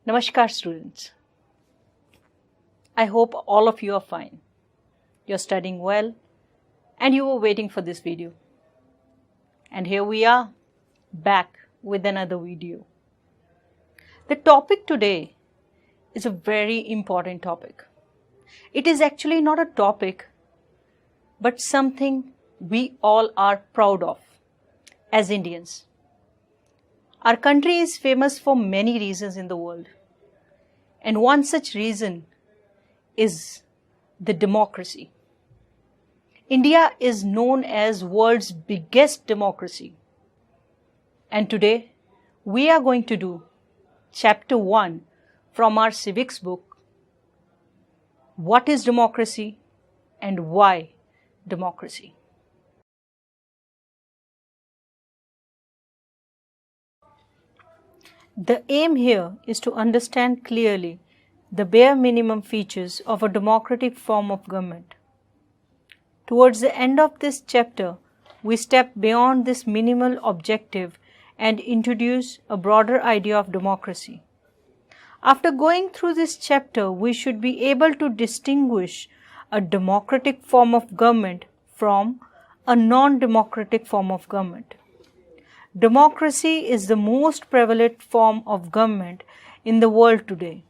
Namaskar students. I hope all of you are fine. You're studying well and you were waiting for this video. And here we are back with another video. The topic today is a very important topic. It is actually not a topic but something we all are proud of as Indians. Our country is famous for many reasons in the world. And one such reason is the democracy. India is known as world's biggest democracy. And today we are going to do chapter 1 from our civics book. What is democracy and why democracy? The aim here is to understand clearly the bare minimum features of a democratic form of government. Towards the end of this chapter, we step beyond this minimal objective and introduce a broader idea of democracy. After going through this chapter, we should be able to distinguish a democratic form of government from a non-democratic form of government. Democracy is the most prevalent form of government in the world today,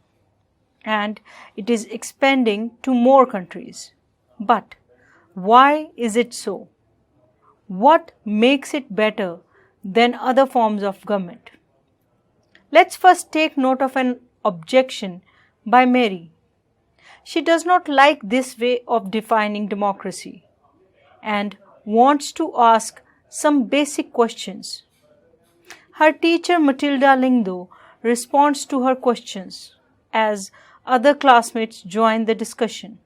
and it is expanding to more countries. But why is it so? What makes it better than other forms of government? Let's first take note of an objection by Mary. She does not like this way of defining democracy and wants to ask some basic questions. Her teacher Matilda Lingdo responds to her questions as other classmates join the discussion.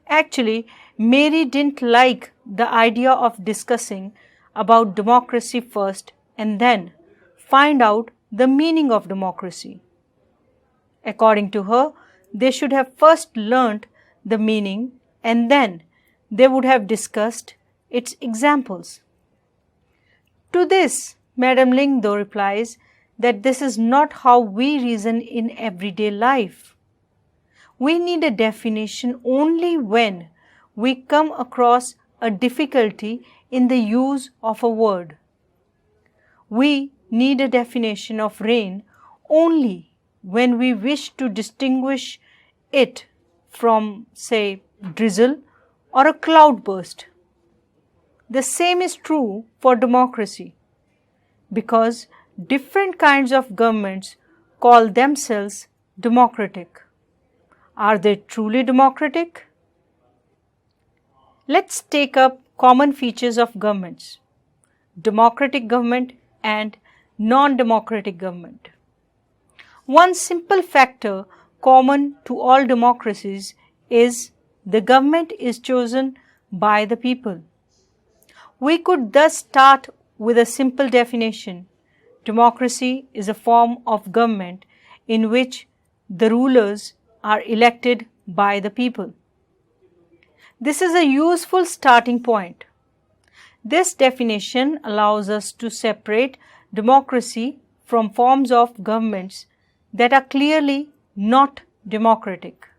Actually, Mary didn't like the idea of discussing about democracy first and then find out the meaning of democracy. According to her, they should have first learnt the meaning and then they would have discussed its examples. To this, Madam Lingdo replies that this is not how we reason in everyday life. We need a definition only when we come across a difficulty in the use of a word. We need a definition of rain only when we wish to distinguish it from, say, drizzle or a cloudburst. The same is true for democracy, because different kinds of governments call themselves democratic. Are they truly democratic? Let's take up common features of governments: democratic government and non-democratic government. One simple factor common to all democracies is the government is chosen by the people. We could thus start with a simple definition. Democracy is a form of government in which the rulers are elected by the people. This is a useful starting point. This definition allows us to separate democracy from forms of governments that are clearly not democratic.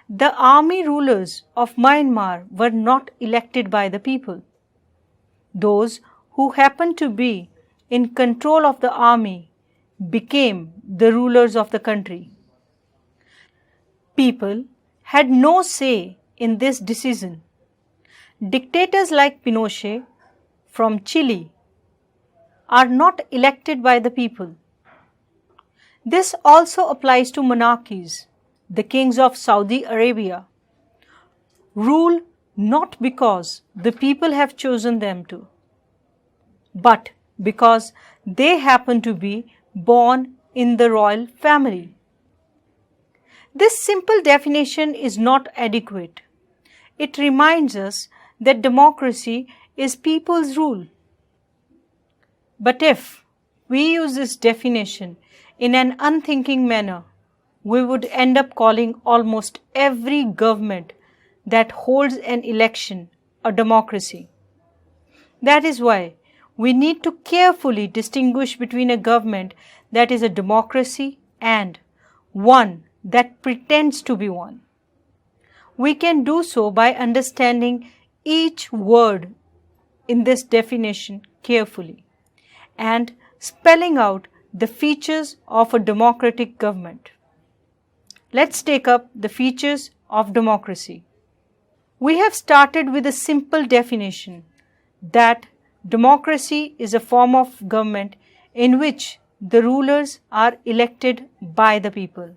The army rulers of Myanmar were not elected by the people. Those who happened to be in control of the army became the rulers of the country. People had no say in this decision. Dictators like Pinochet from Chile are not elected by the people. This also applies to monarchies. The kings of Saudi Arabia rule not because the people have chosen them to, but because they happen to be born in the royal family. This simple definition is not adequate. It reminds us that democracy is people's rule. But if we use this definition in an unthinking manner, we would end up calling almost every government that holds an election a democracy. That is why we need to carefully distinguish between a government that is a democracy and one that pretends to be one. We can do so by understanding each word in this definition carefully and spelling out the features of a democratic government. Let's take up the features of democracy. We have started with a simple definition that democracy is a form of government in which the rulers are elected by the people.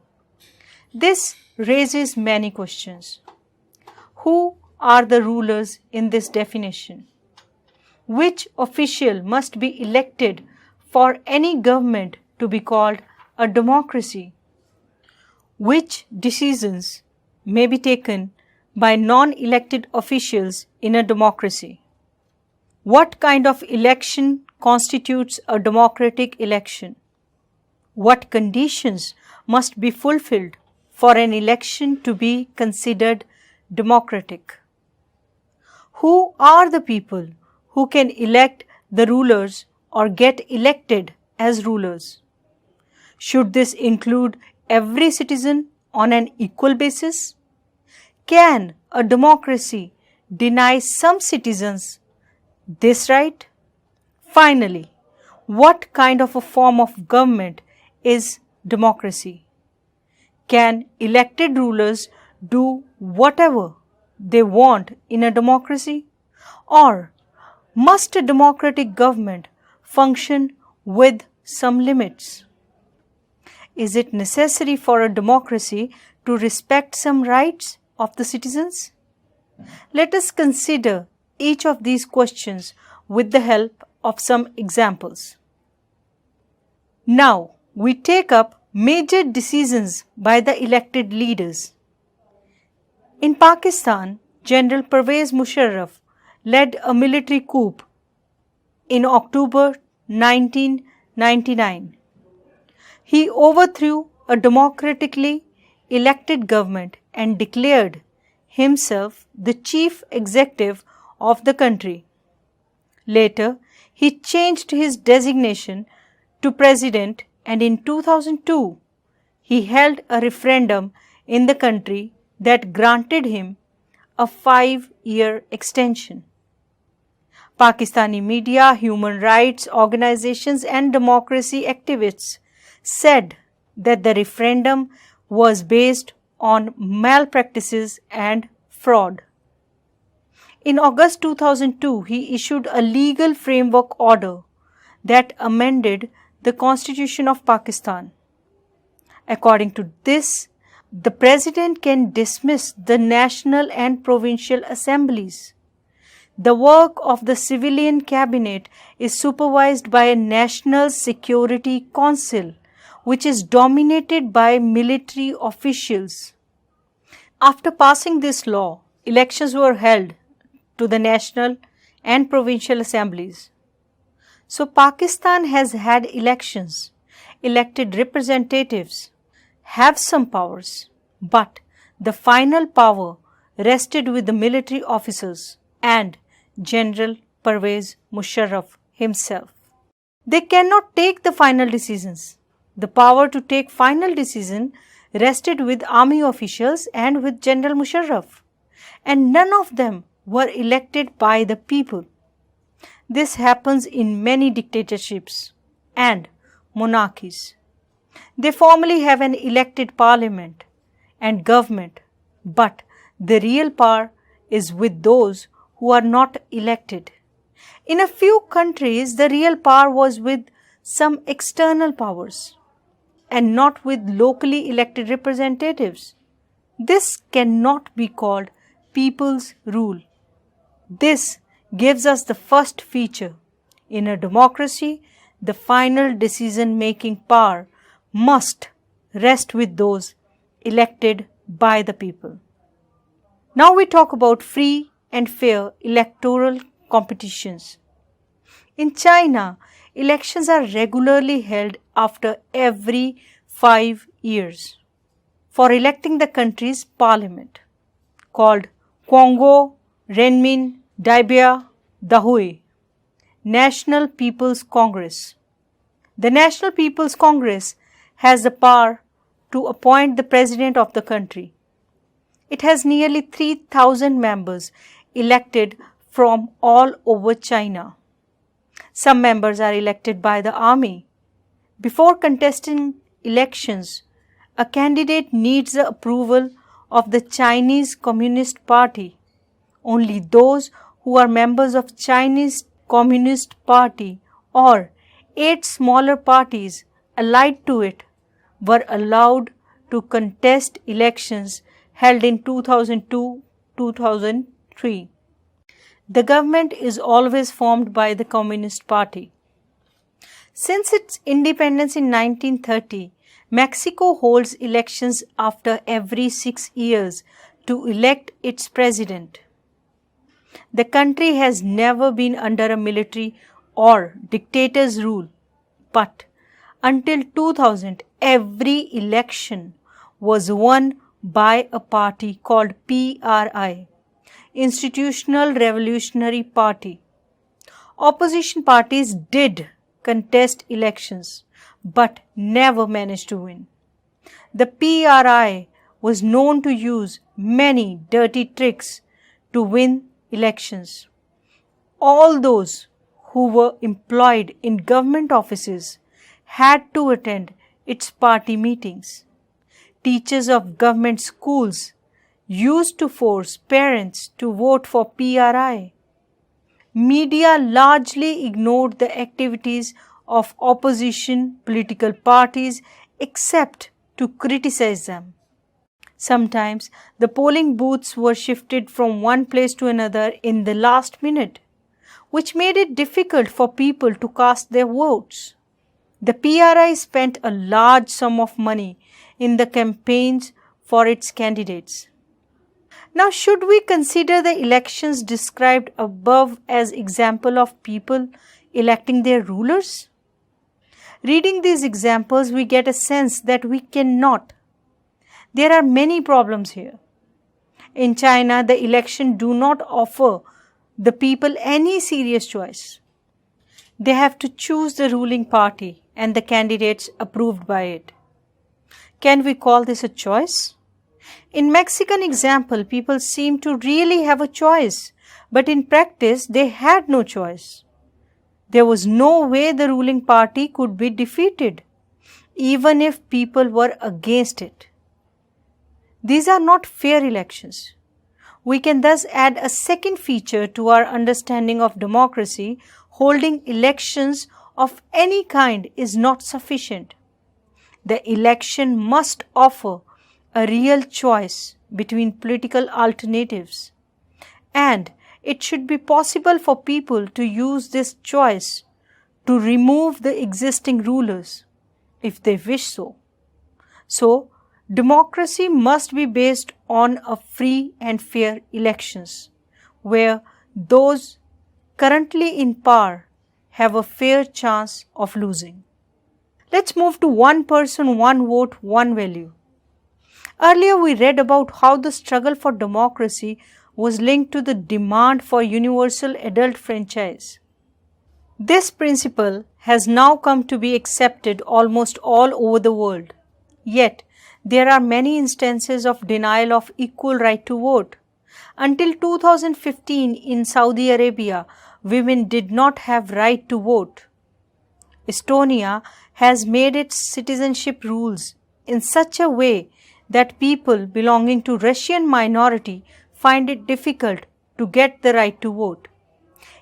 This raises many questions. Who are the rulers in this definition? Which official must be elected for any government to be called a democracy? Which decisions may be taken by non-elected officials in a democracy? What kind of election constitutes a democratic election? What conditions must be fulfilled for an election to be considered democratic? Who are the people who can elect the rulers or get elected as rulers? Should this include every citizen on an equal basis? Can a democracy deny some citizens this right? Finally, what kind of a form of government is democracy? Can elected rulers do whatever they want in a democracy? Or must a democratic government function with some limits? Is it necessary for a democracy to respect some rights of the citizens? Let us consider each of these questions with the help of some examples. Now, we take up major decisions by the elected leaders. In Pakistan, General Pervez Musharraf led a military coup in October 1999. He overthrew a democratically elected government and declared himself the chief executive of the country. Later, he changed his designation to president, and in 2002, he held a referendum in the country that granted him a 5-year extension. Pakistani media, human rights organizations, and democracy activists said that the referendum was based on malpractices and fraud. In August 2002, he issued a legal framework order that amended the Constitution of Pakistan. According to this, the President can dismiss the national and provincial assemblies. The work of the civilian cabinet is supervised by a National Security Council, which is dominated by military officials. After passing this law, elections were held to the national and provincial assemblies. So Pakistan has had elections, elected representatives, have some powers, but the final power rested with the military officers and General Pervez Musharraf himself. They cannot take the final decisions. The power to take final decision rested with army officials and with General Musharraf, and none of them were elected by the people. This happens in many dictatorships and monarchies. They formally have an elected parliament and government, but the real power is with those who are not elected. In a few countries, the real power was with some external powers and not with locally elected representatives. This cannot be called people's rule. This gives us the first feature. In a democracy, the final decision-making power must rest with those elected by the people. Now we talk about free and fair electoral competitions. In China, elections are regularly held after every 5 years for electing the country's parliament, called Congo Renmin Daibia Dahui, National People's Congress. The National People's Congress has the power to appoint the president of the country. It has nearly 3,000 members elected from all over China. Some members are elected by the army. Before contesting elections, a candidate needs the approval of the Chinese Communist Party. Only those who are members of Chinese Communist Party or 8 smaller parties allied to it were allowed to contest elections held in 2002-2003. The government is always formed by the Communist Party. Since its independence in 1930, Mexico holds elections after every 6 years to elect its president. The country has never been under a military or dictator's rule, but until 2000, every election was won by a party called PRI, Institutional Revolutionary Party. Opposition parties did contest elections, but never managed to win. The PRI was known to use many dirty tricks to win elections. All those who were employed in government offices had to attend its party meetings. Teachers of government schools used to force parents to vote for PRI. Media largely ignored the activities of opposition political parties except to criticize them. Sometimes the polling booths were shifted from one place to another in the last minute, which made it difficult for people to cast their votes. The PRI spent a large sum of money in the campaigns for its candidates. Now, should we consider the elections described above as example of people electing their rulers? Reading these examples, we get a sense that we cannot. There are many problems here. In China, the election do not offer the people any serious choice. They have to choose the ruling party and the candidates approved by it. Can we call this a choice? In Mexican example, people seem to really have a choice, but in practice, they had no choice. There was no way the ruling party could be defeated, even if people were against it. These are not fair elections. We can thus add a second feature to our understanding of democracy. Holding elections of any kind is not sufficient. The election must offer a real choice between political alternatives, and it should be possible for people to use this choice to remove the existing rulers if they wish so. So, democracy must be based on a free and fair elections where those currently in power have a fair chance of losing. Let's move to one person, one vote, one value. Earlier we read about how the struggle for democracy was linked to the demand for universal adult franchise. This principle has now come to be accepted almost all over the world. Yet, there are many instances of denial of equal right to vote. Until 2015 in Saudi Arabia, women did not have right to vote. Estonia has made its citizenship rules in such a way that people belonging to Russian minority find it difficult to get the right to vote.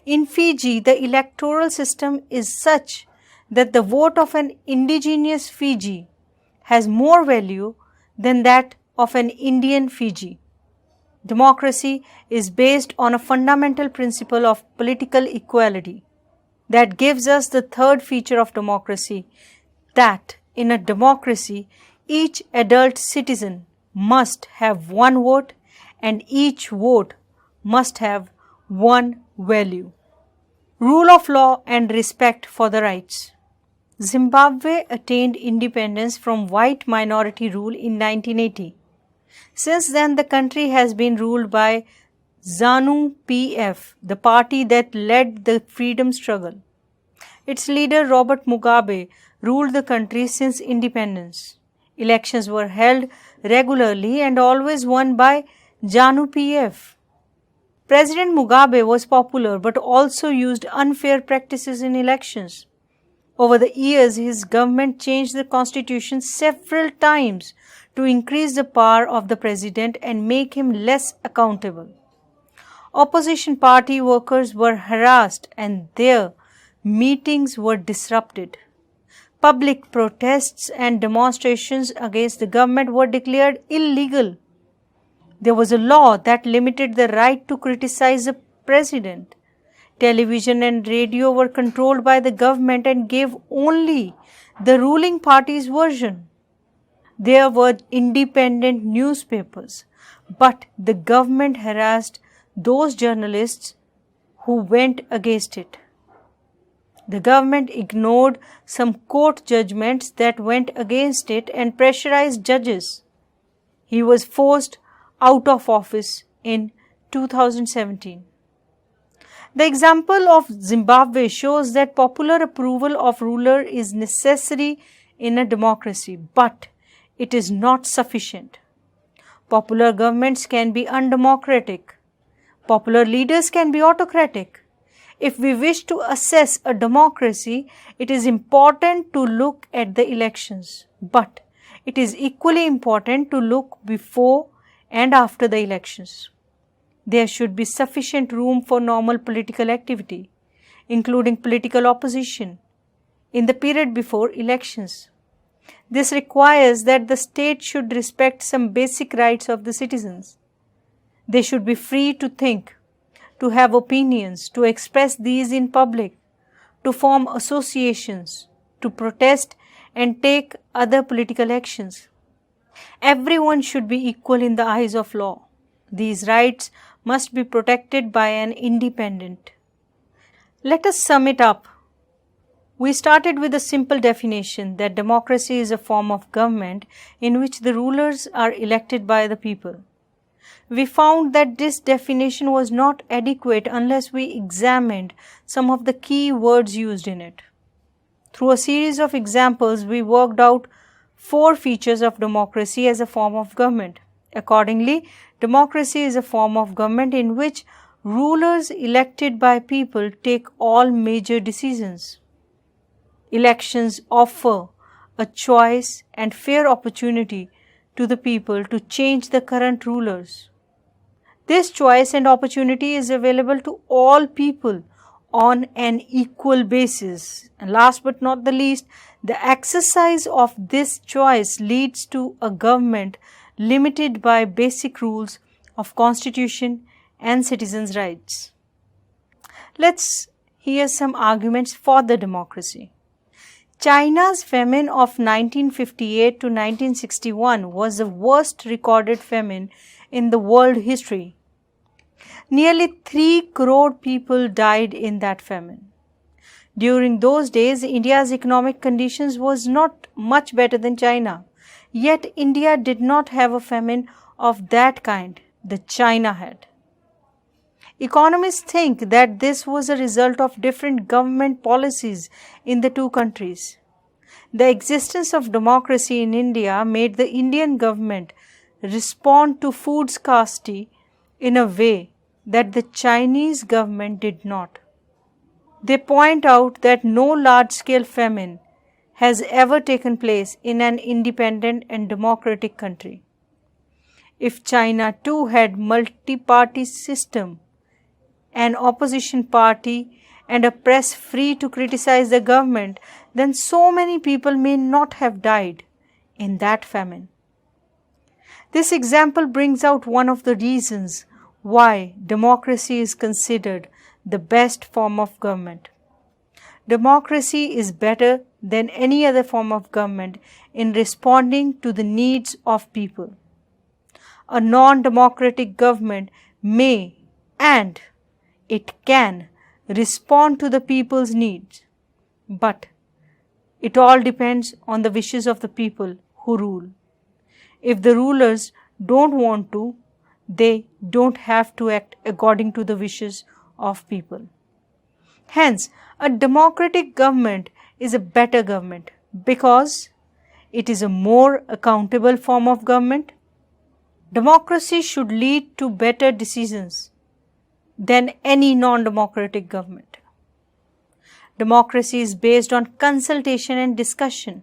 In Fiji, the electoral system is such that the vote of an indigenous Fiji has more value than that of an Indian Fiji. Democracy is based on a fundamental principle of political equality. That gives us the third feature of democracy, that in a democracy, each adult citizen must have one vote and each vote must have one value. Rule of law and respect for the rights. Zimbabwe attained independence from white minority rule in 1980. Since then, the country has been ruled by ZANU-PF, the party that led the freedom struggle. Its leader Robert Mugabe ruled the country since independence. Elections were held regularly and always won by JANU-PF. President Mugabe was popular but also used unfair practices in elections. Over the years, his government changed the constitution several times to increase the power of the president and make him less accountable. Opposition party workers were harassed and their meetings were disrupted. Public protests and demonstrations against the government were declared illegal. There was a law that limited the right to criticize the president. Television and radio were controlled by the government and gave only the ruling party's version. There were independent newspapers, but the government harassed those journalists who went against it. The government ignored some court judgments that went against it and pressurized judges. He was forced out of office in 2017. The example of Zimbabwe shows that popular approval of ruler is necessary in a democracy, but it is not sufficient. Popular governments can be undemocratic. Popular leaders can be autocratic. If we wish to assess a democracy, it is important to look at the elections, but it is equally important to look before and after the elections. There should be sufficient room for normal political activity, including political opposition, in the period before elections. This requires that the state should respect some basic rights of the citizens. They should be free to think, to have opinions, to express these in public, to form associations, to protest and take other political actions. Everyone should be equal in the eyes of law. These rights must be protected by an independent. Let us sum it up. We started with a simple definition that democracy is a form of government in which the rulers are elected by the people. We found that this definition was not adequate unless we examined some of the key words used in it. Through a series of examples, we worked out 4 features of democracy as a form of government. Accordingly, democracy is a form of government in which rulers elected by people take all major decisions. Elections offer a choice and fair opportunity to the people to change the current rulers. This choice and opportunity is available to all people on an equal basis. And last but not the least, the exercise of this choice leads to a government limited by basic rules of constitution and citizens' rights. Let's hear some arguments for the democracy. China's famine of 1958 to 1961 was the worst recorded famine in the world history. Nearly 3 crore people died in that famine. During those days, India's economic conditions was not much better than China. Yet India did not have a famine of that kind that China had. Economists think that this was a result of different government policies in the two countries. The existence of democracy in India made the Indian government respond to food scarcity in a way that the Chinese government did not. They point out that no large-scale famine has ever taken place in an independent and democratic country. If China too had multi-party system, an opposition party and a press free to criticize the government, then so many people may not have died in that famine. This example brings out one of the reasons why democracy is considered the best form of government. Democracy is better than any other form of government in responding to the needs of people. A non-democratic government may and it can respond to the people's needs, but it all depends on the wishes of the people who rule. If the rulers don't want to, they don't have to act according to the wishes of people. Hence, a democratic government is a better government. Because it is a more accountable form of government. Democracy should lead to better decisions than any non-democratic government. Democracy is based on consultation and discussion.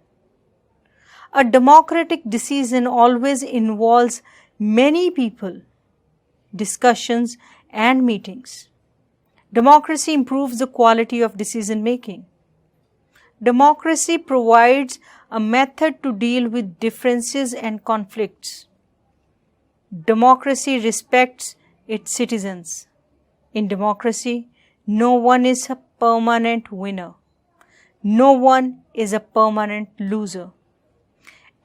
A democratic decision always involves many people, discussions, and meetings. Democracy improves the quality of decision making. Democracy provides a method to deal with differences and conflicts. Democracy respects its citizens. In democracy, no one is a permanent winner. No one is a permanent loser.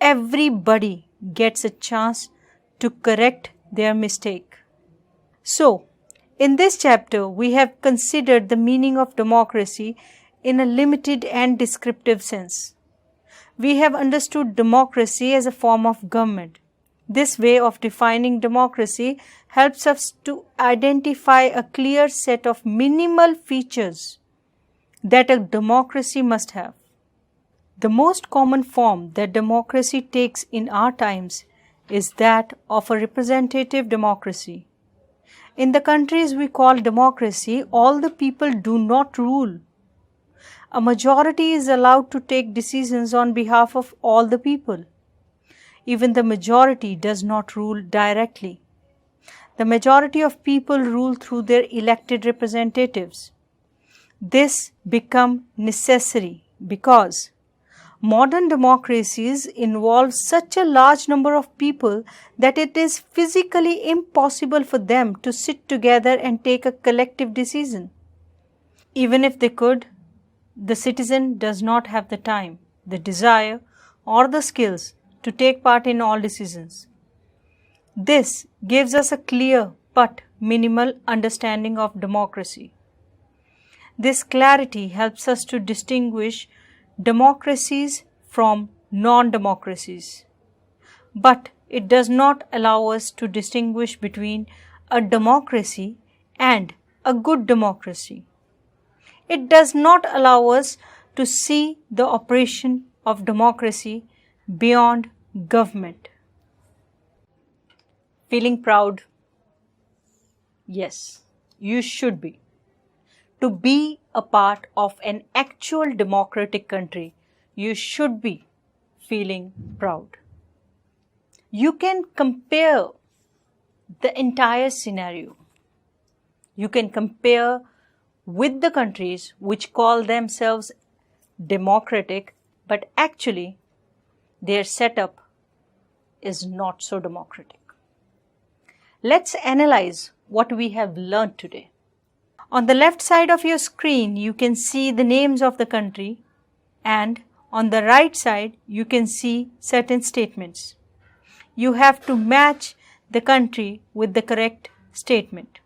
Everybody gets a chance to correct their mistake. So, in this chapter, we have considered the meaning of democracy in a limited and descriptive sense. We have understood democracy as a form of government. This way of defining democracy helps us to identify a clear set of minimal features that a democracy must have. The most common form that democracy takes in our times is that of a representative democracy. In the countries we call democracy, all the people do not rule. A majority is allowed to take decisions on behalf of all the people. Even the majority does not rule directly. The majority of people rule through their elected representatives. This becomes necessary because modern democracies involve such a large number of people that it is physically impossible for them to sit together and take a collective decision. Even if they could, the citizen does not have the time, the desire, or the skills to take part in all decisions. This gives us a clear but minimal understanding of democracy. This clarity helps us to distinguish democracies from non-democracies. But it does not allow us to distinguish between a democracy and a good democracy. It does not allow us to see the operation of democracy beyond government. Feeling proud? Yes, you should be. To be a part of an actual democratic country, you should be feeling proud. You can compare the entire scenario. You can compare with the countries which call themselves democratic, but actually their setup is not so democratic. Let's analyze what we have learned today. On the left side of your screen, you can see the names of the country, and on the right side, you can see certain statements. You have to match the country with the correct statement.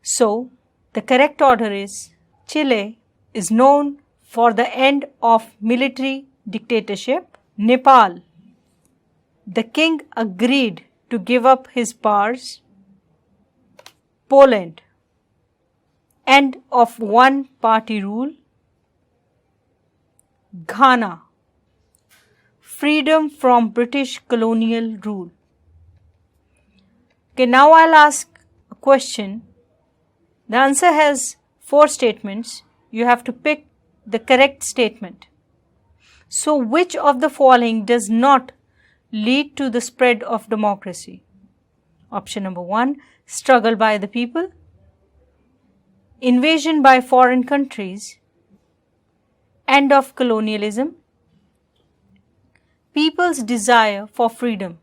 So, the correct order is: Chile is known for the end of military dictatorship. Nepal, the king agreed to give up his powers. Poland, end of one-party rule. Ghana, freedom from British colonial rule. Okay, now I'll ask a question. The answer has 4 statements. You have to pick the correct statement. So, which of the following does not lead to the spread of democracy? Option number 1, struggle by the people, invasion by foreign countries, end of colonialism, people's desire for freedom.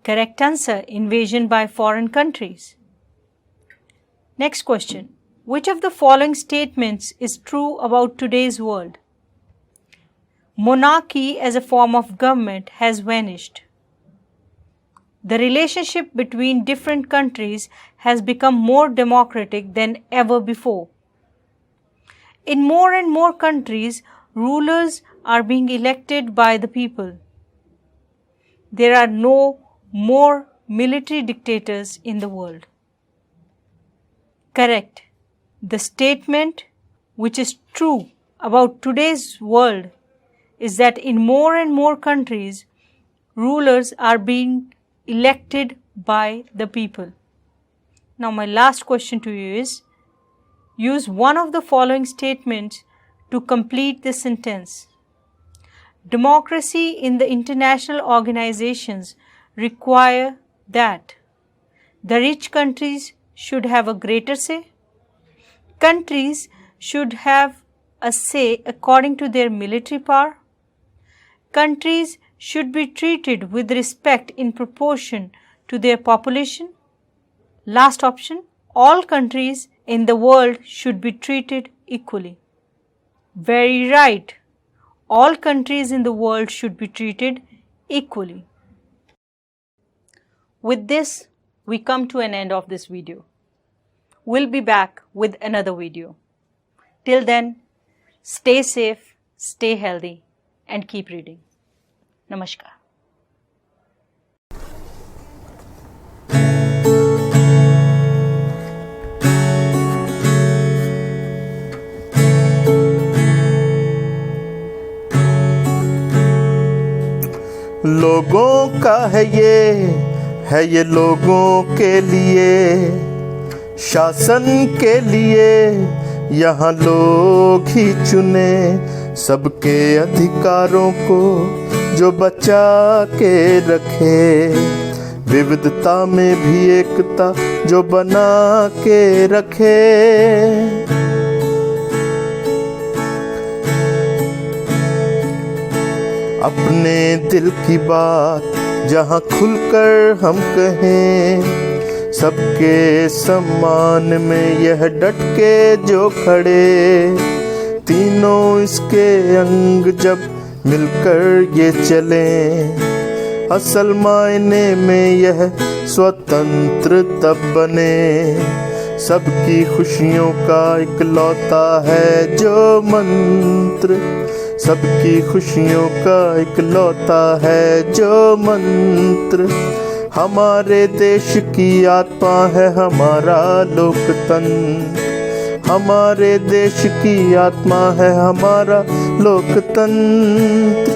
Correct answer: invasion by foreign countries. Next question. Which of the following statements is true about today's world? Monarchy as a form of government has vanished. The relationship between different countries has become more democratic than ever before. In more and more countries, rulers are being elected by the people. There are no more military dictators in the world. Correct. The statement which is true about today's world is that in more and more countries, rulers are being elected by the people. Now, my last question to you is, use one of the following statements to complete this sentence. Democracy in the international organizations require that the rich countries should have a greater say. Countries should have a say according to their military power. Countries should be treated with respect in proportion to their population. Last option, all countries in the world should be treated equally. Very right. All countries in the world should be treated equally. With this, we come to an end of this video. We'll be back with another video. Till then, stay safe, stay healthy, and keep reading. Namaskar. लोगों का है ये लोगों के लिए, शासन के लिए यहाँ लोग ही चुने, सबके अधिकारों को जो बचा के रखे, विविधता में भी एकता जो बना के रखे। अपने दिल की बात जहाँ खुलकर हम कहें, सबके सम्मान में यह डट के जो खड़े, तीनों इसके अंग जब मिलकर ये चलें, असल मायने में यह स्वतंत्र तब बने। सबकी खुशियों का इकलौता है जो मंत्र, सबकी खुशियों का इकलौता है जो मंत्र। हमारे देश की आत्मा है हमारा लोकतंत्र, हमारे देश की आत्मा है हमारा लोकतंत्र।